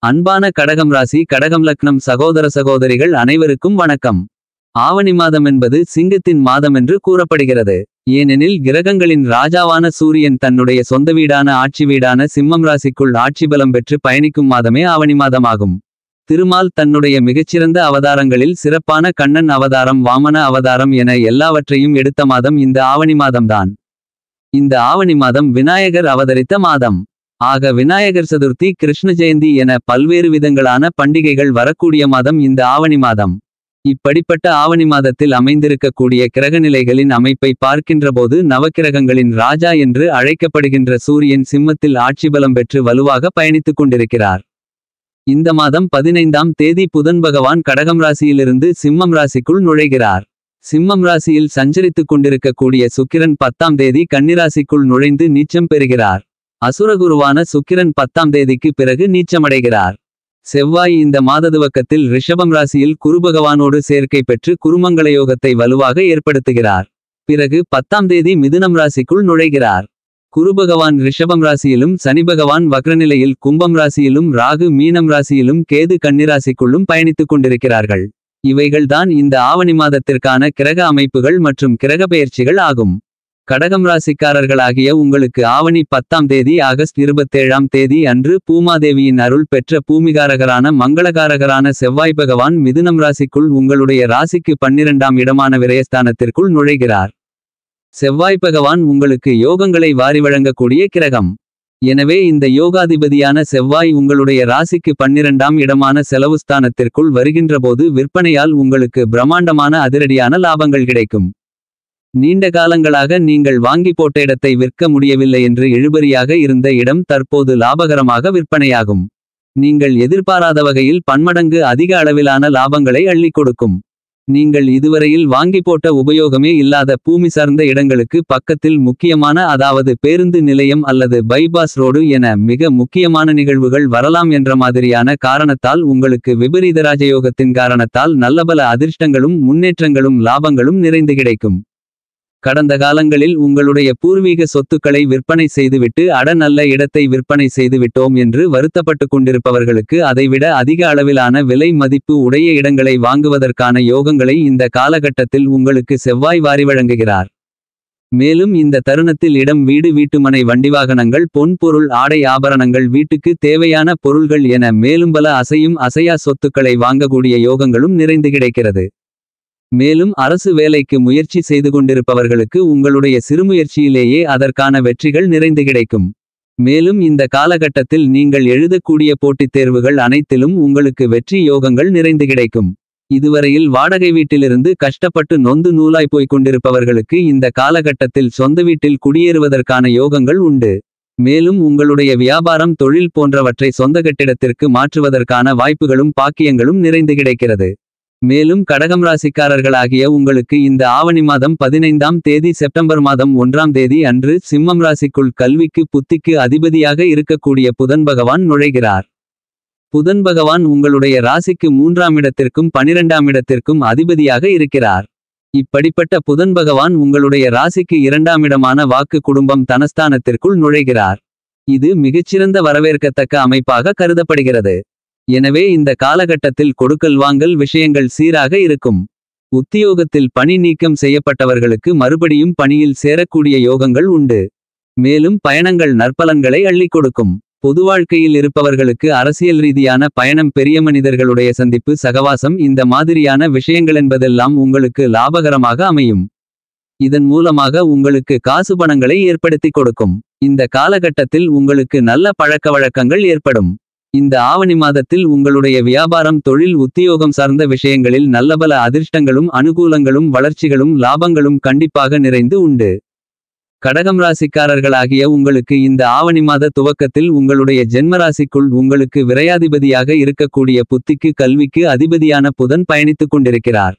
அன்பான கடகம் ராசி கடகம் லக்னம் சகோதர சகோதரிகள் அனைவருக்கும் வணக்கம். ஆவணி மாதம் என்பது சிங்கத்தின் மாதம் என்று கூறப்படுகிறது. ஏனெனில் கிரகங்களின் ராஜாவான சூரியன் தன்னுடைய சொந்த வீடான ஆட்சி வீடான சிம்மம் ராசிக்குள் ஆட்சி பலம் பெற்று பயணிக்கும் மாதமே ஆவணி மாதமாகும். திருமால் தன்னுடைய மிகச்சிறந்த அவதாரங்களில் சிறப்பான கண்ணன் அவதாரம் வாமன அவதாரம் என எல்லாவற்றையும் எடுத்த மாதம் இந்த ஆவணி மாதம்தான். இந்த ஆவணி மாதம் விநாயகர் அவதரித்த மாதம். ஆக விநாயகர் சதுர்த்தி கிருஷ்ண ஜெயந்தி என பல்வேறு விதங்களான பண்டிகைகள் வரக்கூடிய மாதம் இந்த ஆவணி மாதம். இப்படிப்பட்ட ஆவணி மாதத்தில் அமைந்திருக்கக்கூடிய கிரகநிலைகளின் அமைப்பை பார்க்கின்றபோது நவக்கிரகங்களின் ராஜா என்று அழைக்கப்படுகின்ற சூரியன் சிம்மத்தில் ஆட்சி பலம் பெற்று வலுவாக பயணித்துக் கொண்டிருக்கிறார். இந்த மாதம் 15ஆம் தேதி புதன் பகவான் கடகம் ராசியிலிருந்து சிம்மம் ராசிக்குள் நுழைகிறார். சிம்மம் ராசியில் சஞ்சரித்துக் கொண்டிருக்கக்கூடிய சுக்கிரன் 10ஆம் தேதி கன்னிராசிக்குள் நுழைந்து நீச்சம் பெறுகிறார். அசுரகுருவான சுக்கிரன் 10ஆம் தேதிக்கு பிறகு நீச்சமடைகிறார். செவ்வாய் இந்த மாததுவக்கத்தில் ரிஷபம் ராசியில் குருபகவானோடு சேர்க்கை பெற்று குருமங்கள யோகத்தை வலுவாக ஏற்படுத்துகிறார். பிறகு 10ஆம் தேதி மிதுனம் ராசிக்குள் நுழைகிறார். குருபகவான் ரிஷபம் ராசியிலும் சனிபகவான் வக்ரநிலையில் கும்பம் ராசியிலும் ராகு மீனம் ராசியிலும் கேது கன்னிராசிக்குள்ளும் பயணித்துக் கொண்டிருக்கிறார்கள். இவைகள்தான் இந்த ஆவணி மாதத்திற்கான கிரக அமைப்புகள் மற்றும் கிரக பெயர்ச்சிகள் ஆகும். கடகம் ராசிக்காரர்களாகிய உங்களுக்கு ஆவணி 10ஆம் தேதி ஆகஸ்ட் 27ஆம் தேதி அன்று பூமாதேவியின் அருள் பெற்ற பூமிகாரகரான மங்களகாரகரான செவ்வாய் பகவான் மிதுனம் ராசிக்குள் உங்களுடைய ராசிக்கு 12ஆம் இடமான விரயஸ்தானத்திற்குள் நுழைகிறார். செவ்வாய் பகவான் உங்களுக்கு யோகங்களை வாரி வழங்கக்கூடிய கிரகம். எனவே இந்த யோகாதிபதியான செவ்வாய் உங்களுடைய ராசிக்கு 12ஆம் இடமான செலவுஸ்தானத்திற்குள் வருகின்றபோது விற்பனையால் உங்களுக்கு பிரம்மாண்டமான அதிரடியான லாபங்கள் கிடைக்கும். நீண்ட காலங்களாக நீங்கள் வாங்கி போட்ட இடத்தை விற்க முடியவில்லை என்று இழுபறியாக இருந்த இடம் தற்போது லாபகரமாக விற்பனையாகும். நீங்கள் எதிர்பாராத வகையில் பன்மடங்கு அதிக அளவிலான லாபங்களை அள்ளிக் கொடுக்கும். நீங்கள் இதுவரையில் வாங்கி போட்ட உபயோகமே இல்லாத பூமி சார்ந்த இடங்களுக்கு பக்கத்தில் முக்கியமான அதாவது பேருந்து நிலையம் அல்லது பைபாஸ் ரோடு என மிக முக்கியமான நிகழ்வுகள் வரலாம் என்ற மாதிரியான காரணத்தால் உங்களுக்கு விபரீத ராஜயோகத்தின் காரணத்தால் நல்லபல அதிர்ஷ்டங்களும் முன்னேற்றங்களும் லாபங்களும் நிறைந்து கிடைக்கும். கடந்த காலங்களில் உங்களுடைய பூர்வீக சொத்துக்களை விற்பனை செய்துவிட்டு நல்ல இடத்தை விற்பனை செய்துவிட்டோம் என்று வருத்தப்பட்டு கொண்டிருப்பவர்களுக்கு அதைவிட அதிக அளவிலான விலை மதிப்பு உடைய இடங்களை வாங்குவதற்கான யோகங்களை இந்த காலகட்டத்தில் உங்களுக்கு செவ்வாய் வாரி வழங்குகிறார். மேலும் இந்த தருணத்தில் இடம் வீடு வீட்டுமனை வண்டிவாகனங்கள் பொன் பொருள் ஆடை ஆபரணங்கள் வீட்டுக்கு தேவையான பொருள்கள் என மேலும் பல அசையும் அசையா சொத்துக்களை வாங்கக்கூடிய யோகங்களும் நிறைந்து கிடைக்கிறது. மேலும் அரசு வேலைக்கு முயற்சி செய்து கொண்டிருப்பவர்களுக்கு உங்களுடைய சிறுமுயற்சியிலேயே அதற்கான வெற்றிகள் நிறைந்து கிடைக்கும். மேலும் இந்த காலகட்டத்தில் நீங்கள் எழுதக்கூடிய போட்டித் தேர்வுகள் அனைத்திலும் உங்களுக்கு வெற்றி யோகங்கள் நிறைந்து கிடைக்கும். இதுவரையில் வாடகை வீட்டிலிருந்து கஷ்டப்பட்டு நொந்து நூலாய் போய்க் கொண்டிருப்பவர்களுக்கு இந்த காலகட்டத்தில் சொந்த வீட்டில் குடியேறுவதற்கான யோகங்கள் உண்டு. மேலும் உங்களுடைய வியாபாரம் தொழில் போன்றவற்றை சொந்த கட்டிடத்திற்கு மாற்றுவதற்கான வாய்ப்புகளும் பாக்கியங்களும் நிறைந்து கிடைக்கிறது. மேலும் கடகம் ராசிக்காரர்களாகிய உங்களுக்கு இந்த ஆவணி மாதம் 15ஆம் தேதி செப்டம்பர் மாதம் 1ஆம் தேதி அன்று சிம்மம் ராசிக்குள் கல்விக்கு புத்திக்கு அதிபதியாக இருக்கக்கூடிய புதன் பகவான் நுழைகிறார். புதன் பகவான் உங்களுடைய ராசிக்கு 3ஆம் இடத்திற்கும் 12ஆம் இடத்திற்கும் அதிபதியாக இருக்கிறார். இப்படிப்பட்ட புதன் பகவான் உங்களுடைய ராசிக்கு 2ஆம் இடமான வாக்கு குடும்பம் தனஸ்தானத்திற்குள் நுழைகிறார். இது மிகச்சிறந்த வரவேற்கத்தக்க அமைப்பாக கருதப்படுகிறது. எனவே இந்த காலகட்டத்தில் கொடுக்கல் வாங்கல் விஷயங்கள் சீராக இருக்கும். உத்தியோகத்தில் பணி நீக்கம் செய்யப்பட்டவர்களுக்கு மறுபடியும் பணியில் சேரக்கூடிய யோகங்கள் உண்டு. மேலும் பயணங்கள் நற்பலன்களை அள்ளிக் கொடுக்கும். பொது வாழ்க்கையில் இருப்பவர்களுக்கு அரசியல் ரீதியான பயணம் பெரிய மனிதர்களுடைய சந்திப்பு சகவாசம் இந்த மாதிரியான விஷயங்களென்பதெல்லாம் உங்களுக்கு லாபகரமாக அமையும். இதன் மூலமாக உங்களுக்கு காசு பணங்களை ஏற்படுத்தி கொடுக்கும். இந்த காலகட்டத்தில் உங்களுக்கு நல்ல பழக்க வழக்கங்கள் ஏற்படும். இந்த ஆவணி மாதத்தில் உங்களுடைய வியாபாரம் தொழில் உத்தியோகம் சார்ந்த விஷயங்களில் நல்லபல அதிர்ஷ்டங்களும் அனுகூலங்களும் வளர்ச்சிகளும் லாபங்களும் கண்டிப்பாக நிறைந்து உண்டு. கடகம் ராசிக்காரர்களாகிய உங்களுக்கு இந்த ஆவணி மாத துவக்கத்தில் உங்களுடைய ஜென்மராசிக்குள் உங்களுக்கு விரையாதிபதியாக இருக்கக்கூடிய புத்திக்கு கல்விக்கு அதிபதியான புதன் பயணித்துக் கொண்டிருக்கிறார்.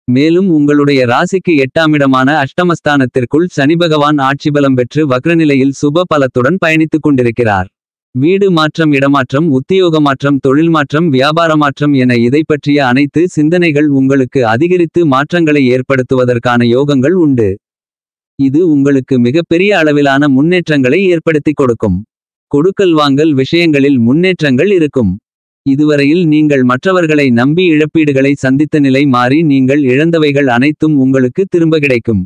மேலும் உங்களுடைய ராசிக்கு 8ஆம் இடமான அஷ்டமஸ்தானத்திற்குள் சனிபகவான் ஆட்சி பலம் பெற்று வக்ரநிலையில் சுப பலத்துடன் பயணித்துக் கொண்டிருக்கிறார். வீடு மாற்றம் இடமாற்றம் உத்தியோக மாற்றம் தொழில் மாற்றம் வியாபார மாற்றம் என இதை பற்றிய அனைத்து சிந்தனைகள் உங்களுக்கு அதிகரித்து மாற்றங்களை ஏற்படுத்துவதற்கான யோகங்கள் உண்டு. இது உங்களுக்கு மிகப்பெரிய அளவிலான முன்னேற்றங்களை ஏற்படுத்தி கொடுக்கும். கொடுக்கல் வாங்கல் விஷயங்களில் முன்னேற்றங்கள் இருக்கும். இதுவரையில் நீங்கள் மற்றவர்களை நம்பி இழப்பீடுகளை சந்தித்த நிலை மாறி நீங்கள் இழந்தவைகள் அனைத்தும் உங்களுக்கு திரும்ப கிடைக்கும்.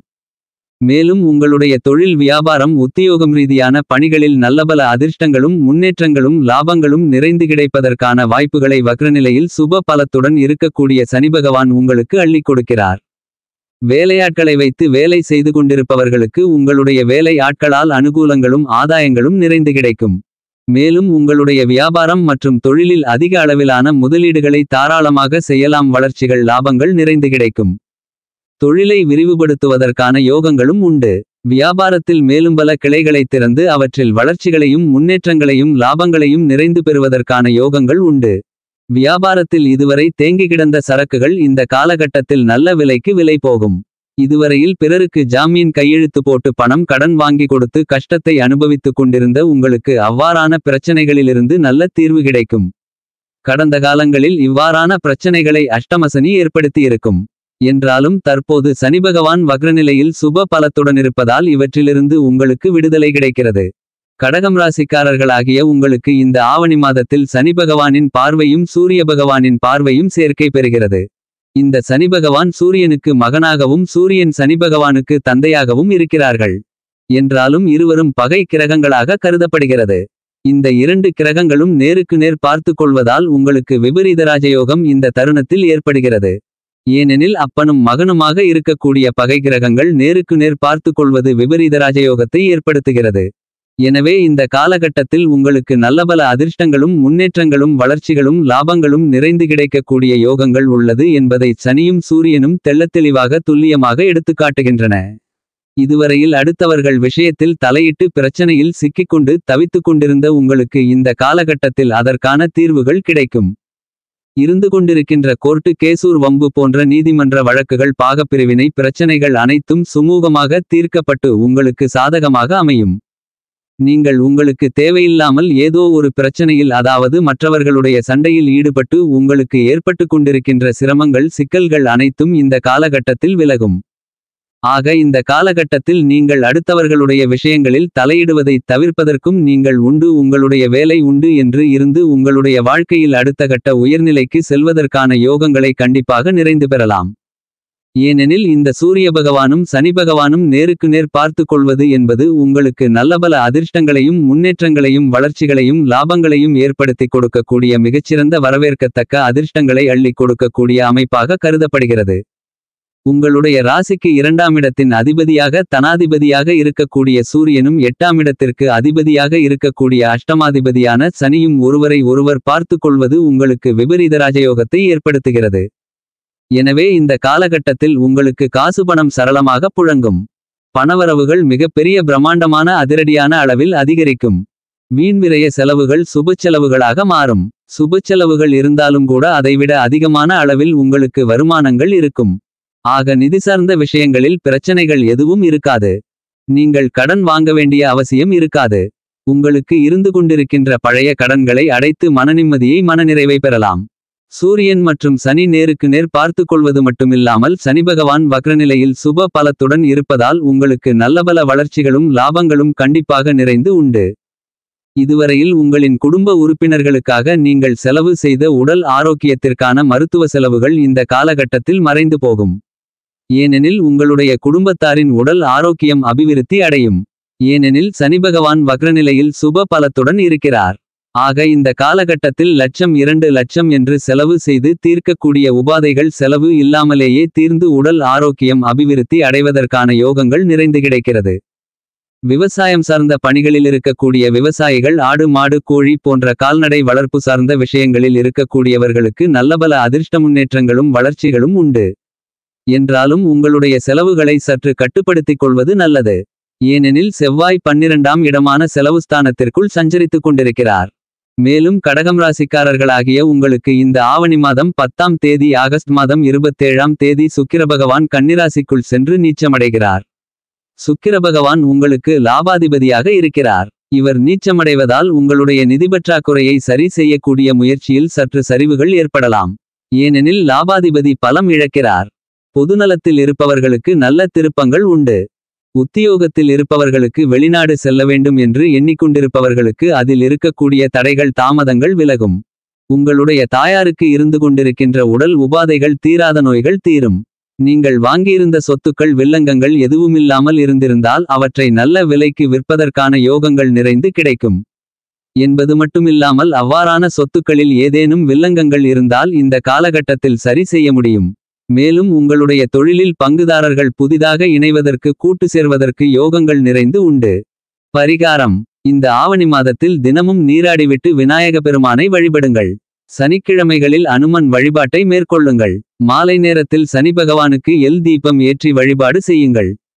மேலும் உங்களுடைய தொழில் வியாபாரம் உத்தியோகம் ரீதியான பணிகளில் நல்லபல அதிர்ஷ்டங்களும் முன்னேற்றங்களும் லாபங்களும் நிறைந்து கிடைப்பதற்கான வாய்ப்புகளை வக்ரநிலையில் சுப பலத்துடன் இருக்கக்கூடிய சனிபகவான் உங்களுக்கு அள்ளிக் கொடுக்கிறார். வேலையாட்களை வைத்து வேலை செய்து கொண்டிருப்பவர்களுக்கு உங்களுடைய வேலை ஆட்களால் அனுகூலங்களும் ஆதாயங்களும் நிறைந்து கிடைக்கும். மேலும் உங்களுடைய வியாபாரம் மற்றும் தொழிலில் அதிக அளவிலான முதலீடுகளை தாராளமாக செய்யலாம். வளர்ச்சிகள் லாபங்கள் நிறைந்து கிடைக்கும். தொழிலை விரிவுபடுத்துவதற்கான யோகங்களும் உண்டு. வியாபாரத்தில் மேலும் பல கிளைகளை திறந்து அவற்றில் வளர்ச்சிகளையும் முன்னேற்றங்களையும் லாபங்களையும் நிறைந்து பெறுவதற்கான யோகங்கள் உண்டு. வியாபாரத்தில் இதுவரை தேங்கி கிடந்த சரக்குகள் இந்த காலகட்டத்தில் நல்ல விலைக்கு விலை போகும். இதுவரையில் பிறருக்கு ஜாமீன் கையெழுத்து போட்டு பணம் கடன் வாங்கி கொடுத்து கஷ்டத்தை அனுபவித்துக் கொண்டிருந்த உங்களுக்கு அவ்வாறான பிரச்சனைகளிலிருந்து நல்ல தீர்வு கிடைக்கும். கடந்த காலங்களில் இவ்வாறான பிரச்சனைகளை அஷ்டமசனி ஏற்படுத்தியிருக்கும். என்றாலும் தற்போது சனிபகவான் வக்ரநிலையில் சுப பலத்துடனிருப்பதால் இவற்றிலிருந்து உங்களுக்கு விடுதலை கிடைக்கிறது. கடகம் ராசிக்காரர்களாகிய உங்களுக்கு இந்த ஆவணி மாதத்தில் சனிபகவானின் பார்வையும் சூரிய பகவானின் பார்வையும் சேர்க்கை பெறுகிறது. இந்த சனிபகவான் சூரியனுக்கு மகனாகவும் சூரியன் சனிபகவானுக்கு தந்தையாகவும் இருக்கிறார்கள். என்றாலும் இருவரும் பகை கிரகங்களாக கருதப்படுகிறது. இந்த இரண்டு கிரகங்களும் நேருக்கு நேர் பார்த்து கொள்வதால் உங்களுக்கு விபரீத ராஜயோகம் இந்த தருணத்தில் ஏற்படுகிறது. ஏனெனில் அப்பனும் மகனுமாக இருக்கக்கூடிய பகை கிரகங்கள் நேருக்கு நேர் பார்த்து கொள்வது விபரீத ராஜயோகத்தை ஏற்படுத்துகிறது. எனவே இந்த காலகட்டத்தில் உங்களுக்கு நல்லபல அதிர்ஷ்டங்களும் முன்னேற்றங்களும் வளர்ச்சிகளும் லாபங்களும் நிறைந்து கிடைக்கக்கூடிய யோகங்கள் உள்ளது என்பதை சனியும் சூரியனும் தெள்ளத்தெளிவாக துல்லியமாக எடுத்துக்காட்டுகின்றன. இதுவரையில் அடுத்தவர்கள் விஷயத்தில் தலையிட்டு பிரச்சனையில் சிக்கிக்கொண்டு தவித்துக் கொண்டிருந்த உங்களுக்கு இந்த காலகட்டத்தில் அதற்கான தீர்வுகள் கிடைக்கும். இருந்து கொண்டிருக்கின்ற கோர்ட்டு கேசூர் வம்பு போன்ற நீதிமன்ற வழக்குகள் பாகப்பிரிவினை பிரச்சனைகள் அனைத்தும் சுமூகமாக தீர்க்கப்பட்டு உங்களுக்கு சாதகமாக அமையும். நீங்கள் உங்களுக்கு தேவையில்லாமல் ஏதோ ஒரு பிரச்சனையில் அதாவது மற்றவர்களுடைய சண்டையில் ஈடுபட்டு உங்களுக்கு ஏற்பட்டு கொண்டிருக்கின்ற சிரமங்கள் சிக்கல்கள் அனைத்தும் இந்த காலகட்டத்தில் விலகும். ஆக இந்த காலகட்டத்தில் நீங்கள் அடுத்தவர்களுடைய விஷயங்களில் தலையிடுவதை தவிர்ப்பதற்கும் நீங்கள் உண்டு உங்களுடைய வேலை உண்டு என்று இருந்து உங்களுடைய வாழ்க்கையில் அடுத்த கட்ட உயர்நிலைக்கு செல்வதற்கான யோகங்களை கண்டிப்பாக நிறைந்து பெறலாம். ஏனெனில் இந்த சூரிய பகவானும் சனி பகவானும் நேருக்கு நேர் பார்த்து கொள்வது என்பது உங்களுக்கு நல்லபல அதிர்ஷ்டங்களையும் முன்னேற்றங்களையும் வளர்ச்சிகளையும் லாபங்களையும் ஏற்படுத்தி கொடுக்கக்கூடிய மிகச்சிறந்த வரவேற்கத்தக்க அதிர்ஷ்டங்களை அள்ளிக் கொடுக்கக்கூடிய அமைப்பாக கருதப்படுகிறது. உங்களுடைய ராசிக்கு இரண்டாம் இடத்தின் அதிபதியாக தனாதிபதியாக இருக்கக்கூடிய சூரியனும் எட்டாம் இடத்திற்கு அதிபதியாக இருக்கக்கூடிய அஷ்டமாதிபதியான சனியும் ஒருவரை ஒருவர் பார்த்து கொள்வது உங்களுக்கு விபரீத ராஜயோகத்தை ஏற்படுத்துகிறது. எனவே இந்த காலகட்டத்தில் உங்களுக்கு காசு பணம் சரளமாக புழங்கும். பணவரவுகள் மிகப்பெரிய பிரம்மாண்டமான அதிரடியான அளவில் அதிகரிக்கும். வீண்விரய செலவுகள் சுபச்செலவுகளாக மாறும். சுபச்செலவுகள் இருந்தாலும் கூட அதைவிட அதிகமான அளவில் உங்களுக்கு வருமானங்கள் இருக்கும். ஆக நிதி சார்ந்த விஷயங்களில் பிரச்சனைகள் எதுவும் இருக்காது. நீங்கள் கடன் வாங்க வேண்டிய அவசியம் இருக்காது. உங்களுக்கு இருந்து கொண்டிருக்கின்ற பழைய கடன்களை அடைத்து மனநிம்மதியை மனநிறைவை பெறலாம். சூரியன் மற்றும் சனி நேருக்கு நேர் பார்த்து கொள்வது மட்டுமில்லாமல் சனிபகவான் வக்ரநிலையில் சுப பலத்துடன் இருப்பதால் உங்களுக்கு நல்லபல வளர்ச்சிகளும் லாபங்களும் கண்டிப்பாக நிறைந்து உண்டு. இதுவரையில் உங்களின் குடும்ப உறுப்பினர்களுக்காக நீங்கள் செலவு செய்த உடல் ஆரோக்கியத்திற்கான மருத்துவ செலவுகள் இந்த காலகட்டத்தில் மறைந்து போகும். ஏனெனில் உங்களுடைய குடும்பத்தாரின் உடல் ஆரோக்கியம் அபிவிருத்தி அடையும். ஏனெனில் சனிபகவான் வக்ரநிலையில் சுப பலத்துடன் இருக்கிறார். ஆக இந்த காலகட்டத்தில் லட்சம் 2 லட்சம் என்று செலவு செய்து தீர்க்கக்கூடிய உபாதைகள் செலவு இல்லாமலேயே தீர்ந்து உடல் ஆரோக்கியம் அபிவிருத்தி அடைவதற்கான யோகங்கள் நிறைந்து கிடைக்கிறது. விவசாயம் சார்ந்த பணிகளில் இருக்கக்கூடிய விவசாயிகள் ஆடு மாடு கோழி போன்ற கால்நடை வளர்ப்பு சார்ந்த விஷயங்களில் இருக்கக்கூடியவர்களுக்கு நல்லபல அதிர்ஷ்ட முன்னேற்றங்களும் வளர்ச்சிகளும் உண்டு. என்றாலும் உங்களுடைய செலவுகளை சற்று கட்டுப்படுத்திக் கொள்வது நல்லது. ஏனெனில் செவ்வாய் 12ஆம் இடமான செலவுஸ்தானத்திற்குள் சஞ்சரித்துக் கொண்டிருக்கிறார். மேலும் கடகம் ராசிக்காரர்களாகிய உங்களுக்கு இந்த ஆவணி மாதம் 10ஆம் தேதி ஆகஸ்ட் மாதம் 27ஆம் தேதி சுக்கிரபகவான் கன்னிராசிக்குள் சென்று நீச்சமடைகிறார். சுக்கிரபகவான் உங்களுக்கு லாபாதிபதியாக இருக்கிறார். இவர் நீச்சமடைவதால் உங்களுடைய நிதிபற்றாக்குறையை சரி செய்யக்கூடிய முயற்சியில் சற்று சரிவுகள் ஏற்படலாம். ஏனெனில் லாபாதிபதி பலம் இழக்கிறார். பொதுநலத்தில் இருப்பவர்களுக்கு நல்ல திருப்பங்கள் உண்டு. உத்தியோகத்தில் இருப்பவர்களுக்கு வெளிநாடு செல்ல வேண்டும் என்று எண்ணிக்கொண்டிருப்பவர்களுக்கு அதில் இருக்கக்கூடிய தடைகள் தாமதங்கள் விலகும். உங்களுடைய தாயாருக்கு இருந்து கொண்டிருக்கின்ற உடல் உபாதைகள் தீராத நோய்கள் தீரும். நீங்கள் வாங்கியிருந்த சொத்துக்கள் வில்லங்கங்கள் எதுவுமில்லாமல் இருந்திருந்தால் அவற்றை நல்ல விலைக்கு விற்பதற்கான யோகங்கள் நிறைந்து கிடைக்கும் என்பது மட்டுமில்லாமல் அவ்வாறான சொத்துக்களில் ஏதேனும் வில்லங்கங்கள் இருந்தால் இந்த காலகட்டத்தில் சரி செய்ய முடியும். மேலும் உங்களுடைய தொழிலில் பங்குதாரர்கள் புதிதாக இணைவதற்கு கூட்டு சேர்வதற்கு யோகங்கள் நிறைந்து உண்டு. பரிகாரம்: இந்த ஆவணி மாதத்தில் தினமும் நீராடிவிட்டு விநாயக பெருமானை வழிபடுங்கள். சனிக்கிழமைகளில் அனுமன் வழிபாட்டை மேற்கொள்ளுங்கள். மாலை நேரத்தில் சனி பகவானுக்கு எல் தீபம் ஏற்றி வழிபாடு செய்யுங்கள்.